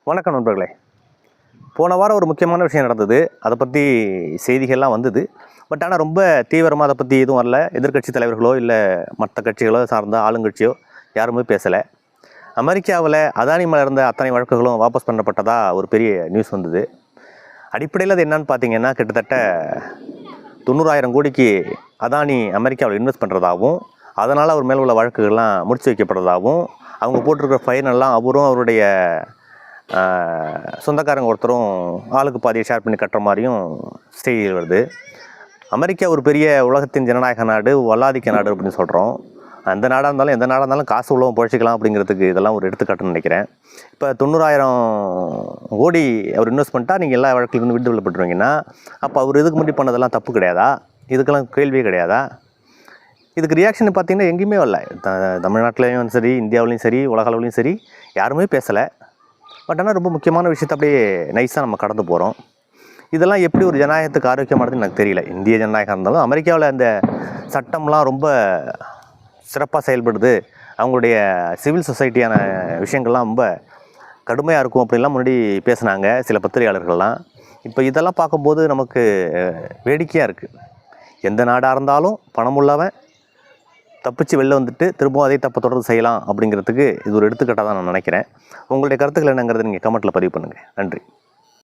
வணக்கம் நண்பர்களே. போன வாரம் ஒரு முக்கியமான விஷயம் நடந்தது. அதை பற்றி செய்திகள்லாம் வந்தது. ஆனால் ரொம்ப தீவிரமாக அதை பற்றி எதுவும் வரல. எதிர்க்கட்சி தலைவர்களோ இல்லை மற்ற கட்சிகளோ சார்ந்த ஆளுங்கட்சியோ யாருமே பேசலை. அமெரிக்காவில் அதானி மேலே இருந்த அத்தனை வழக்குகளும் வாபஸ் பண்ணப்பட்டதாக ஒரு பெரிய நியூஸ் வந்தது. அடிப்படையில் அது என்னன்னு பார்த்தீங்கன்னா, கிட்டத்தட்ட 90,000 கோடிக்கு அதானி அமெரிக்காவில் இன்வெஸ்ட் பண்ணுறதாகவும், அதனால் அவர் மேலே உள்ள வழக்குகள்லாம் முடிச்சு வைக்கப்படுறதாகவும், அவங்க போட்டிருக்கிற ஃபைனெல்லாம் அவரும் அவருடைய சொந்தக்காரங்க ஒருத்தரும் ஆளுக்கு பாதியை ஷேர் பண்ணி கட்டுற மாதிரியும் செய்திகள் வருது. அமெரிக்கா ஒரு பெரிய உலகத்தின் ஜனநாயக நாடு, வல்லாதிக்க நாடு அப்படின்னு சொல்கிறோம். அந்த நாடாக இருந்தாலும் எந்த நாடாக இருந்தாலும் காசு உள்ளவங்க பொழைச்சிக்கலாம் அப்படிங்கிறதுக்கு இதெல்லாம் ஒரு எடுத்துக்காட்டுன்னு நினைக்கிறேன். இப்போ 90,000 கோடி அவர் இன்வெஸ்ட் பண்ணிட்டா நீங்கள் எல்லா வழக்கிலும் விடுதலை பட்டுருவீங்கன்னா, அப்போ அவர் இதுக்கு முன்னாடி பண்ணதெல்லாம் தப்பு கிடையாதா? இதுக்கெல்லாம் கேள்வியே கிடையாதா? இதுக்கு ரியாக்ஷன் பார்த்திங்கன்னா எங்கேயுமே வரல. தமிழ்நாட்டிலையும் சரி, இந்தியாவிலையும் சரி, உலக அளவுலையும் சரி, யாருமே பேசலை. ஆனால் ரொம்ப முக்கியமான விஷயத்தை அப்படியே நைஸாக நம்ம கடந்து போகிறோம். இதெல்லாம் எப்படி ஒரு ஜனநாயகத்துக்கு ஆரோக்கியமானதுன்னு எனக்கு தெரியல. இந்திய ஜனநாயகம் இருந்தாலும் அமெரிக்காவில் அந்த சட்டம்லாம் ரொம்ப சிறப்பாக செயல்படுது, அவங்களுடைய சிவில் சொசைட்டியான விஷயங்கள்லாம் ரொம்ப கடுமையாக இருக்கும் அப்படின்லாம் முன்னாடி பேசுனாங்க சில பத்திரிகையாளர்கள்லாம். இப்போ இதெல்லாம் பார்க்கும்போது நமக்கு வேடிக்கையாக இருக்குது. எந்த நாடாக இருந்தாலும் பணமுள்ளவன் தப்பிச்சு வெளில வந்துட்டு திரும்பவும் அதே தப்பை தொடர்ந்து செய்யலாம் அப்படிங்கிறதுக்கு இது ஒரு எடுத்துக்காட்டாக தான் நான் நினைக்கிறேன். உங்களுடைய கருத்துக்கள் என்னங்கிறது நீங்கள் கமெண்ட்டில் பதிவு பண்ணுங்கள். நன்றி.